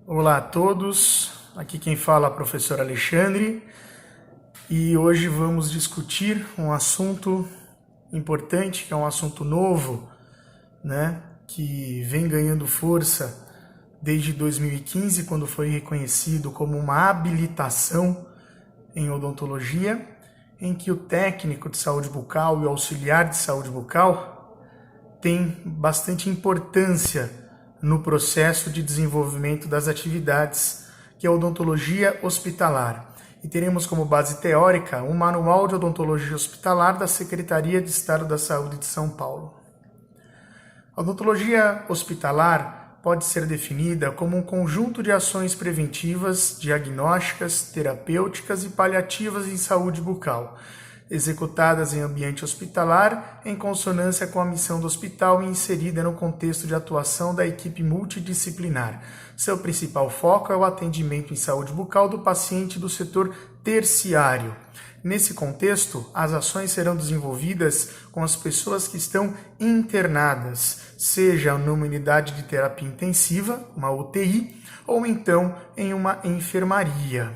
Olá a todos, aqui quem fala é o professor Alexandre e hoje vamos discutir um assunto importante, que é um assunto novo, que vem ganhando força desde 2015, quando foi reconhecido como uma habilitação em odontologia, em que o técnico de saúde bucal e o auxiliar de saúde bucal tem bastante importância no processo de desenvolvimento das atividades, que é a odontologia hospitalar. E teremos como base teórica o Manual de Odontologia Hospitalar da Secretaria de Estado da Saúde de São Paulo. A odontologia hospitalar pode ser definida como um conjunto de ações preventivas, diagnósticas, terapêuticas e paliativas em saúde bucal, executadas em ambiente hospitalar, em consonância com a missão do hospital e inserida no contexto de atuação da equipe multidisciplinar. Seu principal foco é o atendimento em saúde bucal do paciente do setor terciário. Nesse contexto, as ações serão desenvolvidas com as pessoas que estão internadas, seja numa unidade de terapia intensiva, uma UTI, ou então em uma enfermaria.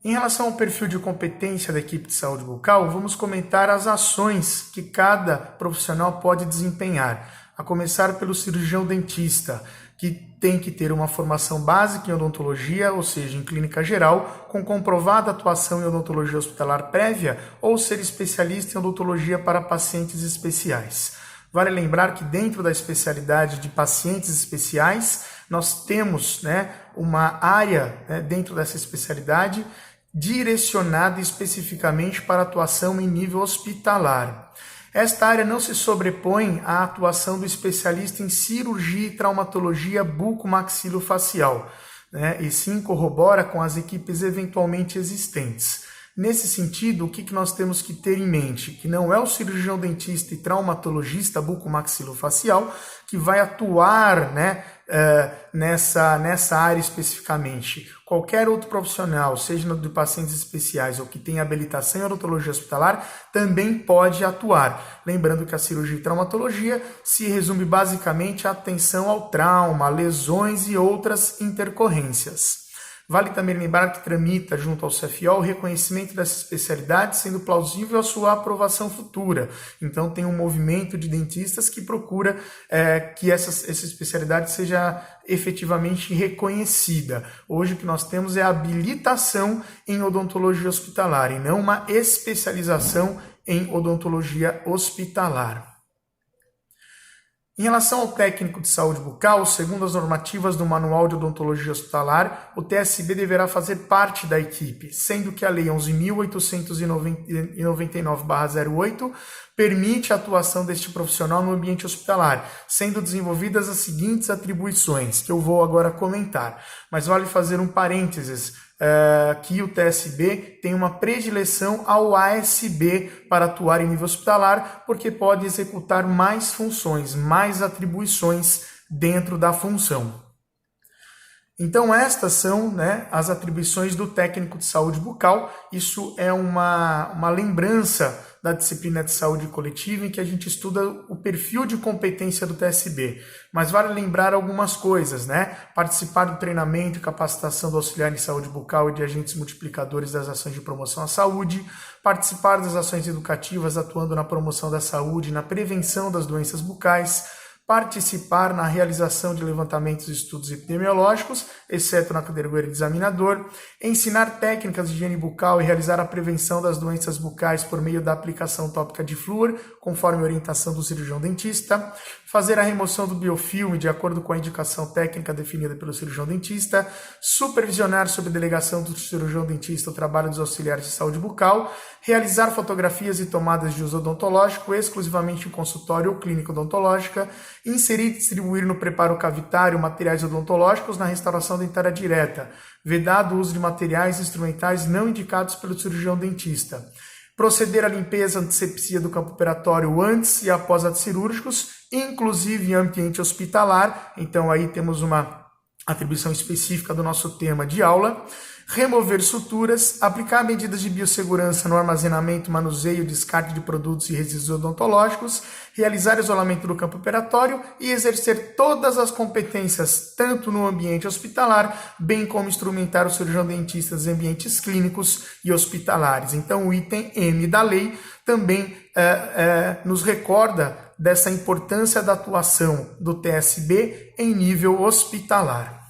Em relação ao perfil de competência da equipe de saúde bucal, vamos comentar as ações que cada profissional pode desempenhar, a começar pelo cirurgião dentista, que tem que ter uma formação básica em odontologia, ou seja, em clínica geral, com comprovada atuação em odontologia hospitalar prévia, ou ser especialista em odontologia para pacientes especiais. Vale lembrar que dentro da especialidade de pacientes especiais, nós temos uma área dentro dessa especialidade direcionada especificamente para atuação em nível hospitalar. Esta área não se sobrepõe à atuação do especialista em cirurgia e traumatologia bucomaxilofacial, e sim corrobora com as equipes eventualmente existentes. Nesse sentido, o que nós temos que ter em mente? Que não é o cirurgião dentista e traumatologista bucomaxilofacial que vai atuar nessa área especificamente. Qualquer outro profissional, seja de pacientes especiais ou que tenha habilitação em odontologia hospitalar, também pode atuar. Lembrando que a cirurgia e traumatologia se resume basicamente à atenção ao trauma, lesões e outras intercorrências. Vale também lembrar que tramita junto ao CFO o reconhecimento dessa especialidade, sendo plausível a sua aprovação futura. Então tem um movimento de dentistas que procura que essa especialidade seja efetivamente reconhecida. Hoje o que nós temos é a habilitação em odontologia hospitalar e não uma especialização em odontologia hospitalar. Em relação ao técnico de saúde bucal, segundo as normativas do Manual de Odontologia Hospitalar, o TSB deverá fazer parte da equipe, sendo que a Lei 11.899/08 permite a atuação deste profissional no ambiente hospitalar, sendo desenvolvidas as seguintes atribuições, que eu vou agora comentar. Mas vale fazer um parênteses, que o TSB tem uma predileção ao ASB para atuar em nível hospitalar, porque pode executar mais funções, mais atribuições dentro da função. Então estas são as atribuições do técnico de saúde bucal. Isso é uma lembrança da disciplina de saúde coletiva em que a gente estuda o perfil de competência do TSB. Mas vale lembrar algumas coisas, Participar do treinamento e capacitação do auxiliar em saúde bucal e de agentes multiplicadores das ações de promoção à saúde, participar das ações educativas atuando na promoção da saúde e na prevenção das doenças bucais, participar na realização de levantamentos e estudos epidemiológicos, exceto na categoria de examinador, ensinar técnicas de higiene bucal e realizar a prevenção das doenças bucais por meio da aplicação tópica de flúor, conforme a orientação do cirurgião dentista, fazer a remoção do biofilme de acordo com a indicação técnica definida pelo cirurgião dentista, supervisionar sob delegação do cirurgião dentista o trabalho dos auxiliares de saúde bucal, realizar fotografias e tomadas de uso odontológico exclusivamente em consultório ou clínica odontológica, inserir e distribuir no preparo cavitário materiais odontológicos na restauração dentária direta, vedado o uso de materiais instrumentais não indicados pelo cirurgião dentista, proceder à limpeza antisepsia do campo operatório antes e após atos cirúrgicos, inclusive em ambiente hospitalar. Então aí temos uma atribuição específica do nosso tema de aula. remover suturas, aplicar medidas de biossegurança no armazenamento, manuseio e descarte de produtos e resíduos odontológicos, realizar isolamento do campo operatório e exercer todas as competências, tanto no ambiente hospitalar, bem como instrumentar o cirurgião dentista em ambientes clínicos e hospitalares. Então, o item M da lei também nos recorda dessa importância da atuação do TSB em nível hospitalar.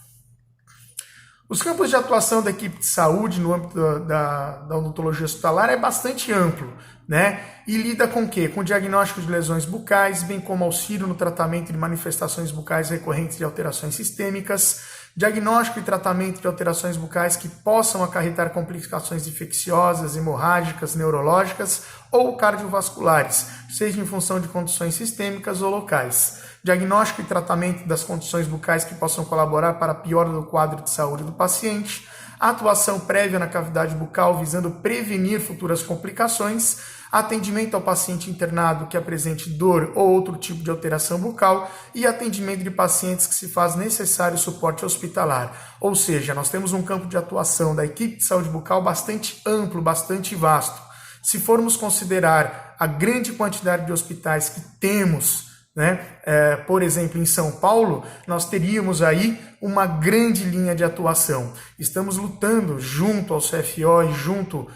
Os campos de atuação da equipe de saúde no âmbito da odontologia hospitalar é bastante amplo, né? E lida com o quê? Com diagnóstico de lesões bucais, bem como auxílio no tratamento de manifestações bucais recorrentes de alterações sistêmicas, diagnóstico e tratamento de alterações bucais que possam acarretar complicações infecciosas, hemorrágicas, neurológicas ou cardiovasculares, seja em função de condições sistêmicas ou locais. Diagnóstico e tratamento das condições bucais que possam colaborar para a piora do quadro de saúde do paciente, atuação prévia na cavidade bucal visando prevenir futuras complicações, atendimento ao paciente internado que apresente dor ou outro tipo de alteração bucal e atendimento de pacientes que se faz necessário suporte hospitalar. Ou seja, nós temos um campo de atuação da equipe de saúde bucal bastante amplo, bastante vasto. Se formos considerar a grande quantidade de hospitais que temos, por exemplo, em São Paulo, nós teríamos aí uma grande linha de atuação. Estamos lutando junto ao CFO e junto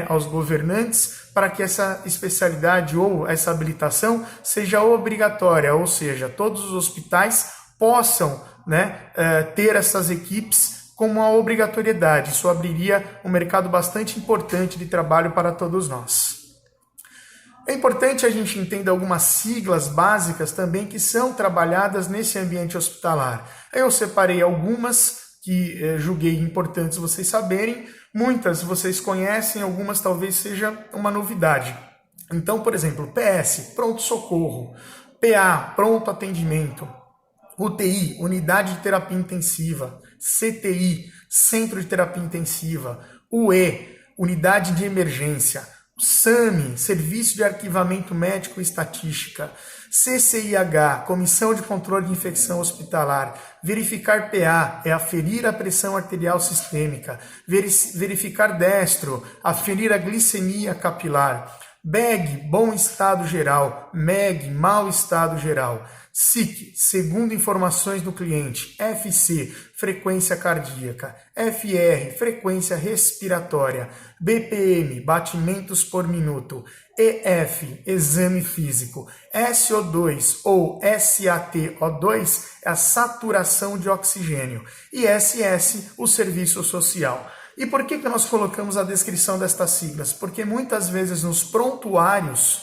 aos governantes para que essa especialidade ou essa habilitação seja obrigatória, ou seja, todos os hospitais possam ter essas equipes como uma obrigatoriedade. Isso abriria um mercado bastante importante de trabalho para todos nós. É importante a gente entender algumas siglas básicas também que são trabalhadas nesse ambiente hospitalar. Eu separei algumas que julguei importantes vocês saberem, muitas vocês conhecem, algumas talvez seja uma novidade. Então, por exemplo, PS, pronto-socorro, PA, pronto atendimento, UTI, unidade de terapia intensiva, CTI, centro de terapia intensiva, UE, unidade de emergência, SAMI, Serviço de Arquivamento Médico e Estatística, CCIH, Comissão de Controle de Infecção Hospitalar, verificar PA, é aferir a pressão arterial sistêmica, verificar destro, aferir a glicemia capilar, BEG, bom estado geral, MEG, mau estado geral, SIC, segundo informações do cliente, FC, frequência cardíaca, FR, frequência respiratória, BPM, batimentos por minuto, EF, exame físico, SO2 ou SATO2 é a saturação de oxigênio e SS, o serviço social. E por que nós colocamos a descrição destas siglas? Porque muitas vezes nos prontuários,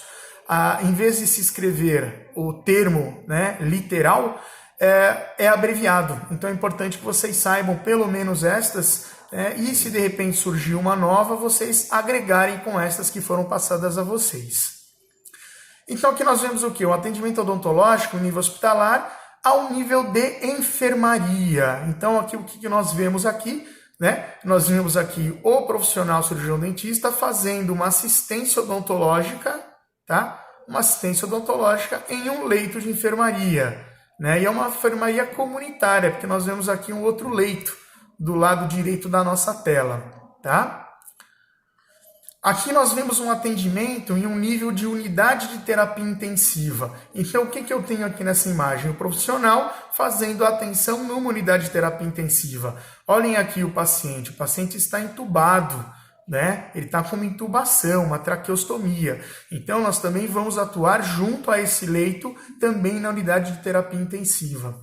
em vez de se escrever o termo literal, é abreviado. Então é importante que vocês saibam pelo menos estas, e se de repente surgir uma nova, vocês agregarem com estas que foram passadas a vocês. Então aqui nós vemos o quê? O atendimento odontológico no nível hospitalar ao nível de enfermaria. Então aqui o que nós vemos aqui? Nós vemos aqui o profissional cirurgião dentista fazendo uma assistência odontológica, tá? Uma assistência odontológica em um leito de enfermaria, E é uma enfermaria comunitária, porque nós vemos aqui um outro leito do lado direito da nossa tela, tá? Aqui nós vemos um atendimento em um nível de unidade de terapia intensiva. Então, o que eu tenho aqui nessa imagem? O profissional fazendo a atenção numa unidade de terapia intensiva. Olhem aqui o paciente está entubado, Ele está com uma intubação, uma traqueostomia. Então, nós também vamos atuar junto a esse leito, também na unidade de terapia intensiva.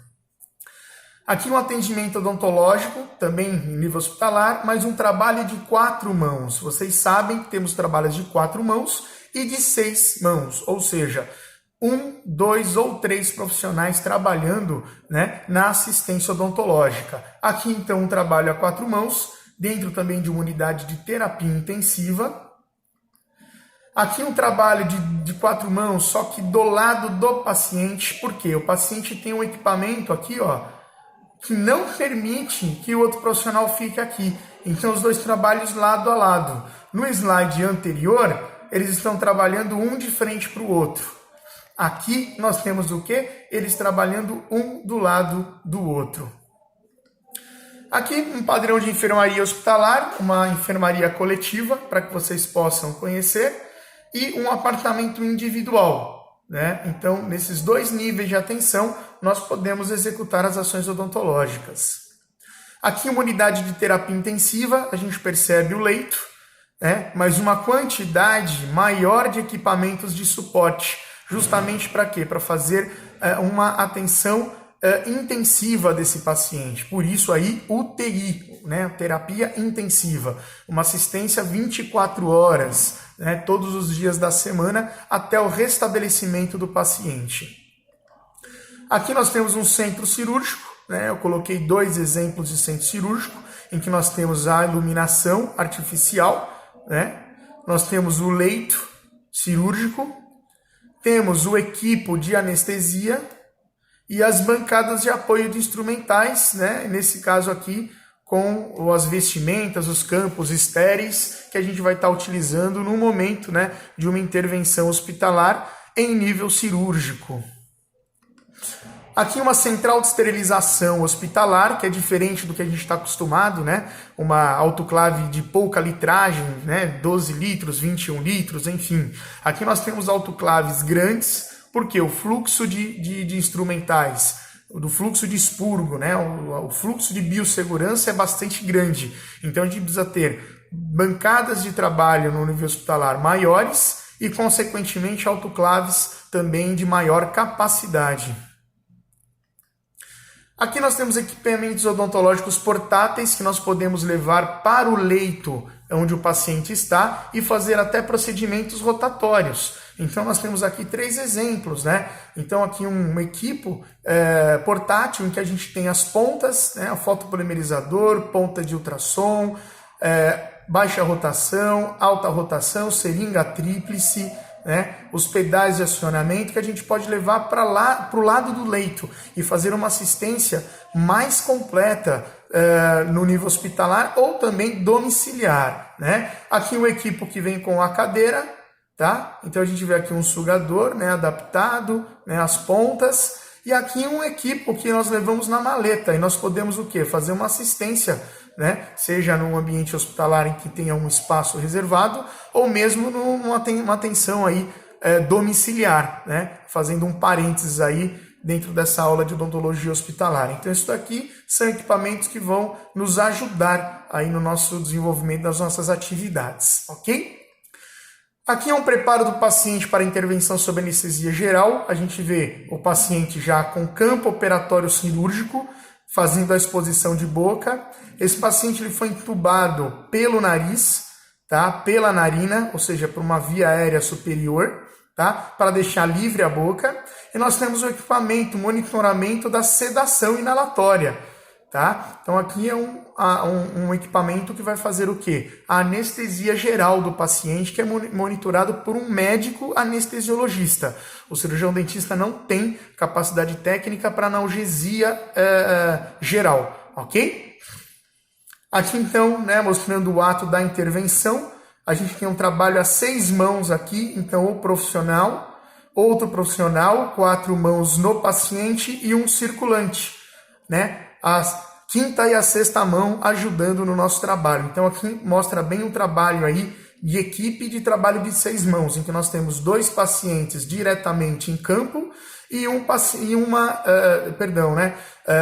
Aqui um atendimento odontológico, também em nível hospitalar, mas um trabalho de 4 mãos. Vocês sabem que temos trabalhos de 4 mãos e de 6 mãos, ou seja, 1, 2 ou 3 profissionais trabalhando na assistência odontológica. Aqui, então, um trabalho a 4 mãos, dentro também de uma unidade de terapia intensiva. Aqui um trabalho de 4 mãos, só que do lado do paciente, porque o paciente tem um equipamento aqui, que não permite que o outro profissional fique aqui. Então, os dois trabalhos lado a lado. No slide anterior, eles estão trabalhando um de frente para o outro. Aqui, nós temos o quê? Eles trabalhando um do lado do outro. Aqui um padrão de enfermaria hospitalar, uma enfermaria coletiva, para que vocês possam conhecer, e um apartamento individual, né? Então, nesses dois níveis de atenção, nós podemos executar as ações odontológicas. Aqui uma unidade de terapia intensiva, a gente percebe o leito, né? Mas uma quantidade maior de equipamentos de suporte, justamente para quê? Para fazer uma atenção intensiva desse paciente. Por isso aí, UTI, né? Terapia intensiva, uma assistência 24 horas, né? Todos os dias da semana, até o restabelecimento do paciente. Aqui nós temos um centro cirúrgico, né? Eu coloquei dois exemplos de centro cirúrgico, em que nós temos a iluminação artificial, né? Nós temos o leito cirúrgico, temos o equipo de anestesia e as bancadas de apoio de instrumentais, né? Nesse caso aqui, com as vestimentas, os campos estéreis que a gente vai estar utilizando no momento, né, de uma intervenção hospitalar em nível cirúrgico. Aqui uma central de esterilização hospitalar, que é diferente do que a gente está acostumado, né? Uma autoclave de pouca litragem, né? 12 litros, 21 litros, enfim. Aqui nós temos autoclaves grandes, porque o fluxo de instrumentais, do fluxo de expurgo, né? O fluxo de biossegurança é bastante grande. Então a gente precisa ter bancadas de trabalho no nível hospitalar maiores e, consequentemente, autoclaves também de maior capacidade. Aqui nós temos equipamentos odontológicos portáteis que nós podemos levar para o leito onde o paciente está e fazer até procedimentos rotatórios. Então nós temos aqui 3 exemplos, né? Então aqui um equipo portátil em que a gente tem as pontas, né? O fotopolimerizador, ponta de ultrassom, baixa rotação, alta rotação, seringa tríplice, né? Os pedais de acionamento que a gente pode levar para o lado do leito e fazer uma assistência mais completa no nível hospitalar ou também domiciliar, né? Aqui o equipo que vem com a cadeira, tá? Então a gente vê aqui um sugador, né, adaptado, né, as pontas, e aqui um equipo que nós levamos na maleta e nós podemos o quê? Fazer uma assistência, né? Seja num ambiente hospitalar em que tenha um espaço reservado ou mesmo numa atenção aí domiciliar, né? Fazendo um parênteses aí dentro dessa aula de odontologia hospitalar. Então isso daqui são equipamentos que vão nos ajudar aí no nosso desenvolvimento das nossas atividades, ok? Aqui é um preparo do paciente para intervenção sob anestesia geral. A gente vê o paciente já com campo operatório cirúrgico, fazendo a exposição de boca. Esse paciente ele foi entubado pelo nariz, tá? Pela narina, ou seja, por uma via aérea superior, tá? Para deixar livre a boca. E nós temos o equipamento, monitoramento da sedação inalatória, tá? Então aqui é um equipamento que vai fazer o quê? A anestesia geral do paciente, que é monitorado por um médico anestesiologista. O cirurgião dentista não tem capacidade técnica para analgesia geral, ok? Aqui então, né, mostrando o ato da intervenção, a gente tem um trabalho a 6 mãos aqui, então o profissional, outro profissional, 4 mãos no paciente e um circulante, né? A quinta e a sexta mão ajudando no nosso trabalho. Então aqui mostra bem um trabalho aí de equipe de trabalho de 6 mãos, em que nós temos 2 pacientes diretamente em campo e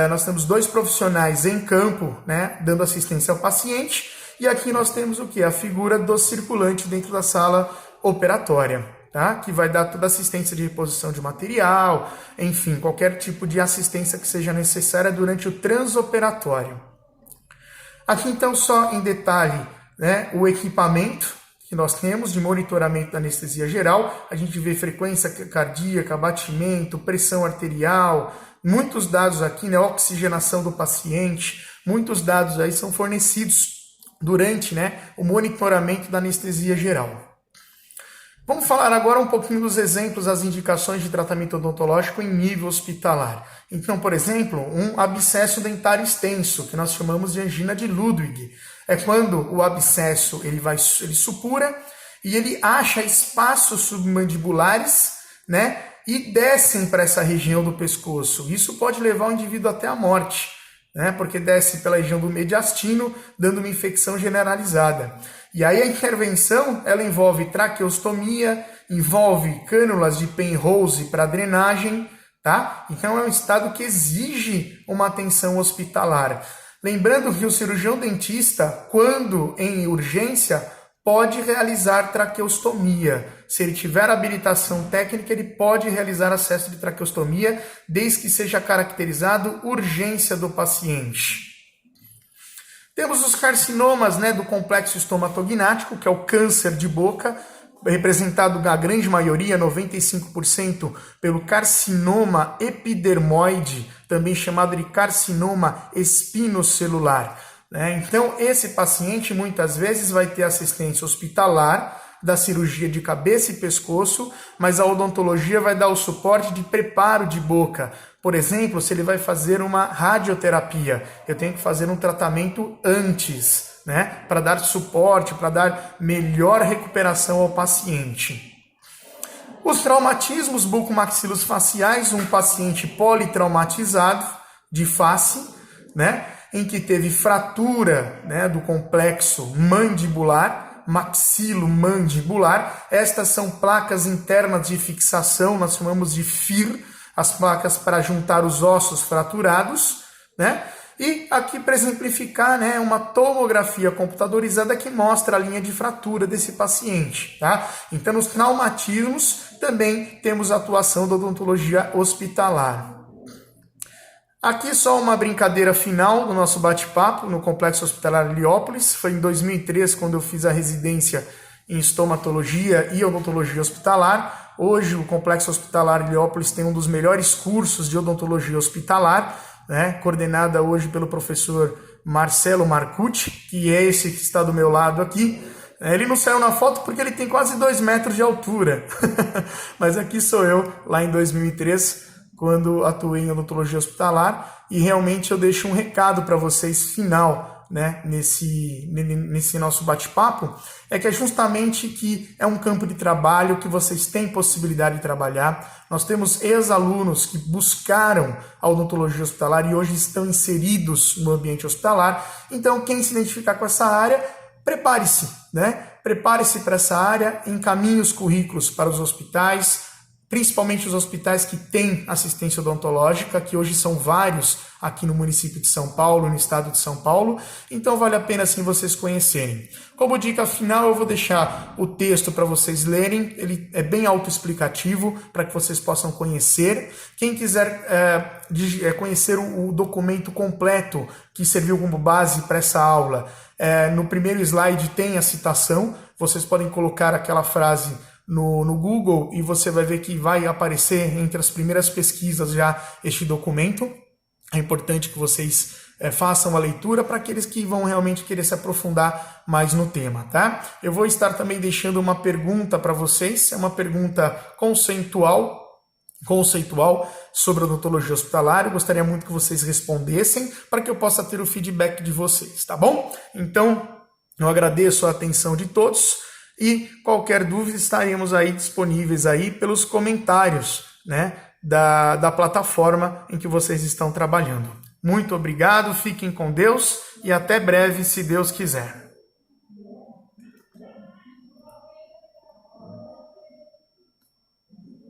nós temos 2 profissionais em campo, né, dando assistência ao paciente, e aqui nós temos o que? A figura do circulante dentro da sala operatória, tá? Que vai dar toda assistência de reposição de material, enfim, qualquer tipo de assistência que seja necessária durante o transoperatório. Aqui então só em detalhe, né, o equipamento que nós temos de monitoramento da anestesia geral. A gente vê frequência cardíaca, batimento, pressão arterial, muitos dados aqui, né, oxigenação do paciente, muitos dados aí são fornecidos durante, né, o monitoramento da anestesia geral. Vamos falar agora um pouquinho dos exemplos, as indicações de tratamento odontológico em nível hospitalar. Então, por exemplo, um abscesso dentário extenso, que nós chamamos de angina de Ludwig. É quando o abscesso ele supura e ele acha espaços submandibulares, né, e descem para essa região do pescoço. Isso pode levar o indivíduo até a morte, né? Porque desce pela região do mediastino, dando uma infecção generalizada. E aí a intervenção, ela envolve traqueostomia, envolve cânulas de Penrose para drenagem, tá? Então é um estado que exige uma atenção hospitalar. Lembrando que o cirurgião dentista, quando em urgência, pode realizar traqueostomia. Se ele tiver habilitação técnica, ele pode realizar acesso de traqueostomia, desde que seja caracterizado urgência do paciente. Temos os carcinomas, né, do complexo estomatognático, que é o câncer de boca, representado na grande maioria, 95%, pelo carcinoma epidermoide, também chamado de carcinoma espinocelular. Então, esse paciente muitas vezes vai ter assistência hospitalar da cirurgia de cabeça e pescoço, mas a odontologia vai dar o suporte de preparo de boca. Por exemplo, se ele vai fazer uma radioterapia, eu tenho que fazer um tratamento antes, né, para dar suporte, para dar melhor recuperação ao paciente. Os traumatismos bucomaxilofaciais, um paciente politraumatizado de face, né, em que teve fratura, né, do complexo mandibular, maxilomandibular. Estas são placas internas de fixação, nós chamamos de FIR, as placas para juntar os ossos fraturados, né? E aqui, para exemplificar, né, uma tomografia computadorizada que mostra a linha de fratura desse paciente, tá? Então, nos traumatismos também temos a atuação da odontologia hospitalar. Aqui só uma brincadeira final do nosso bate-papo no Complexo Hospitalar Heliópolis. Foi em 2003 quando eu fiz a residência em estomatologia e odontologia hospitalar. Hoje o Complexo Hospitalar Heliópolis tem um dos melhores cursos de odontologia hospitalar, né, coordenada hoje pelo professor Marcelo Marcucci, que é esse que está do meu lado aqui. Ele não saiu na foto porque ele tem quase 2 metros de altura, mas aqui sou eu, lá em 2003, quando atuei em odontologia hospitalar, e realmente eu deixo um recado para vocês final, né, nesse nosso bate-papo, é que é justamente que é um campo de trabalho que vocês têm possibilidade de trabalhar. Nós temos ex-alunos que buscaram a odontologia hospitalar e hoje estão inseridos no ambiente hospitalar. Então, quem se identificar com essa área, prepare-se, né? Prepare-se para essa área, encaminhe os currículos para os hospitais, principalmente os hospitais que têm assistência odontológica, que hoje são vários aqui no município de São Paulo, no estado de São Paulo, então vale a pena sim vocês conhecerem. Como dica final, eu vou deixar o texto para vocês lerem, ele é bem autoexplicativo para que vocês possam conhecer. Quem quiser conhecer o documento completo que serviu como base para essa aula, no primeiro slide tem a citação, vocês podem colocar aquela frase no Google e você vai ver que vai aparecer entre as primeiras pesquisas já este documento. É importante que vocês façam a leitura para aqueles que vão realmente querer se aprofundar mais no tema, tá? Eu vou estar também deixando uma pergunta para vocês, é uma pergunta conceitual sobre a odontologia hospitalar. Eu gostaria muito que vocês respondessem para que eu possa ter o feedback de vocês, tá bom? Então, eu agradeço a atenção de todos. E qualquer dúvida estaremos aí disponíveis aí pelos comentários, né, da plataforma em que vocês estão trabalhando. Muito obrigado, fiquem com Deus e até breve, se Deus quiser.